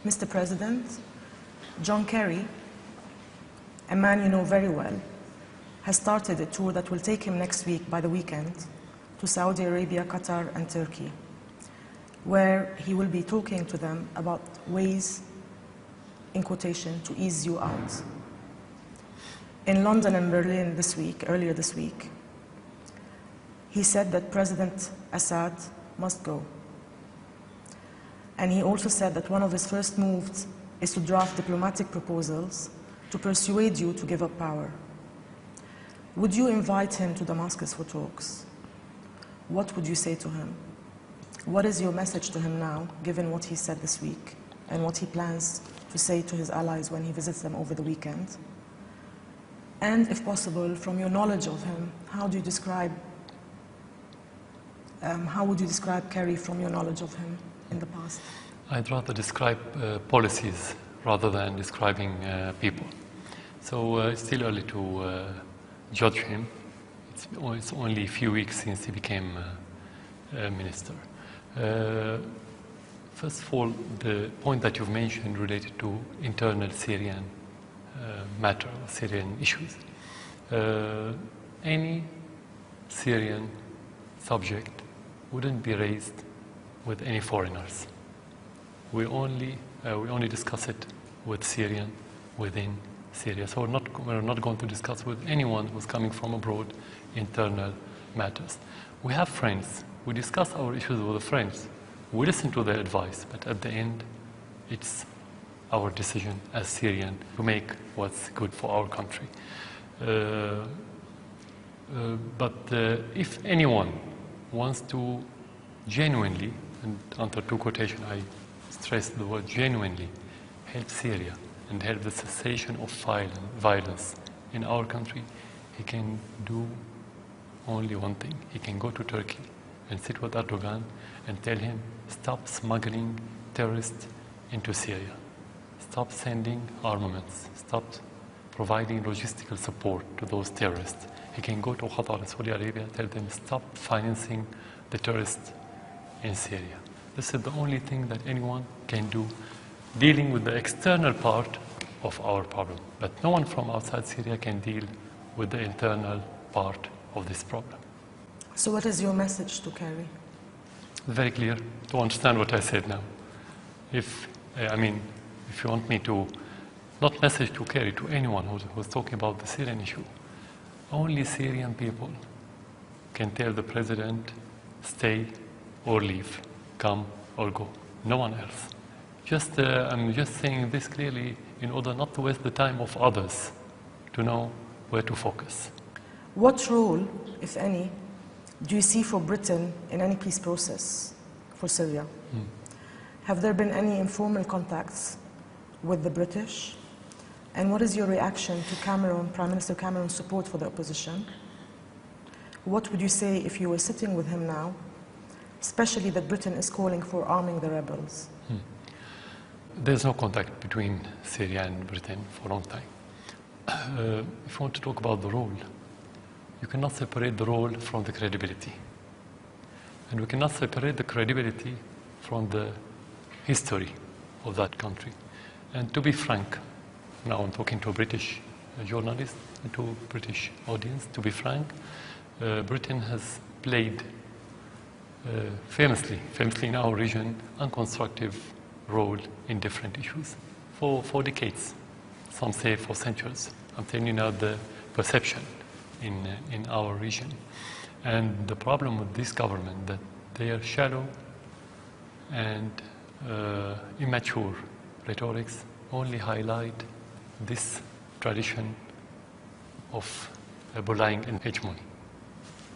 Mr. President, John Kerry, a man you know very well, has started a tour that will take him next week by the weekend to Saudi Arabia, Qatar, and Turkey, where he will be talking to them about ways, in quotation, to ease you out. In London and Berlin earlier this week, he said that President Assad must go. And he also said that one of his first moves is to draft diplomatic proposals to persuade you to give up power. Would you invite him to Damascus for talks? What would you say to him? What is your message to him now, given what he said this week and what he plans to say to his allies when he visits them over the weekend? And if possible, from your knowledge of him, how would you describe Kerry from your knowledge of him in the past? I'd rather describe policies rather than describing people. So it's still early to judge him. It's only a few weeks since he became minister. First of all, the point that you've mentioned related to internal Syrian matter, Syrian issues. Any Syrian subject wouldn't be raised with any foreigners. We only discuss it with Syrian within Syria. So we're not going to discuss with anyone who's coming from abroad internal matters. We have friends. We discuss our issues with the friends. We listen to their advice, but at the end, it's our decision as Syrian to make what's good for our country. But if anyone wants to genuinely, and under two quotation I stress the word genuinely, help Syria and help the cessation of violence in our country, he can do only one thing. He can go to Turkey and sit with Erdogan and tell him, stop smuggling terrorists into Syria. Stop sending armaments. Stop providing logistical support to those terrorists. He can go to Qatar and Saudi Arabia and tell them, stop financing the terrorists in Syria. This is the only thing that anyone can do, dealing with the external part of our problem. But no one from outside Syria can deal with the internal part of this problem. So what is your message to Kerry? Very clear, to understand what I said now. If you want me to, not message to Kerry, to anyone who's talking about the Syrian issue, only Syrian people can tell the president, stay or leave, come or go, no one else. I'm just saying this clearly in order not to waste the time of others, to know where to focus. What role, if any, do you see for Britain in any peace process for Syria? Have there been any informal contacts with the British? And what is your reaction to Prime Minister Cameron's support for the opposition? What would you say if you were sitting with him now, especially that Britain is calling for arming the rebels? There's no contact between Syria and Britain for a long time. If you want to talk about the role, you cannot separate the role from the credibility. And we cannot separate the credibility from the history of that country. And to be frank, now I'm talking to a British journalist, to a British audience, to be frank, Britain has played famously in our region, unconstructive role in different issues for decades. Some say for centuries. I'm telling you now the perception in our region. And the problem with this government that they are shallow and immature rhetorics only highlight this tradition of bullying and hegemony.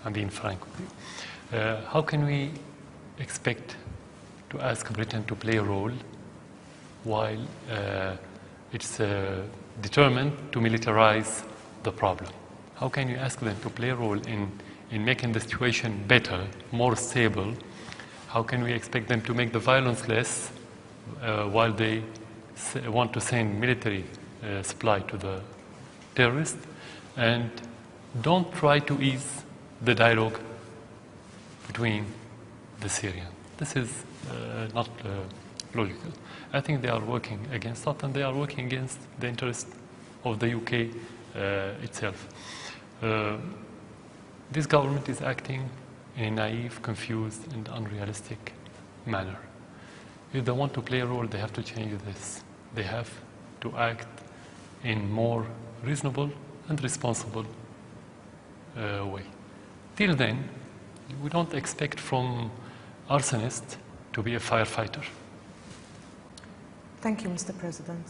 I'm being frank with you. How can we expect to ask Britain to play a role while it's determined to militarize the problem? How can you ask them to play a role in making the situation better, more stable? How can we expect them to make the violence less while they want to send military supply to the terrorists? And don't try to ease the dialogue between the Syrians. This is not logical. I think they are working against that, and they are working against the interest of the UK itself. This government is acting in a naive, confused, and unrealistic manner. If they want to play a role, they have to change this. They have to act in more reasonable and responsible way. Till then, we don't expect from arsonist to be a firefighter. Thank you, Mr. President.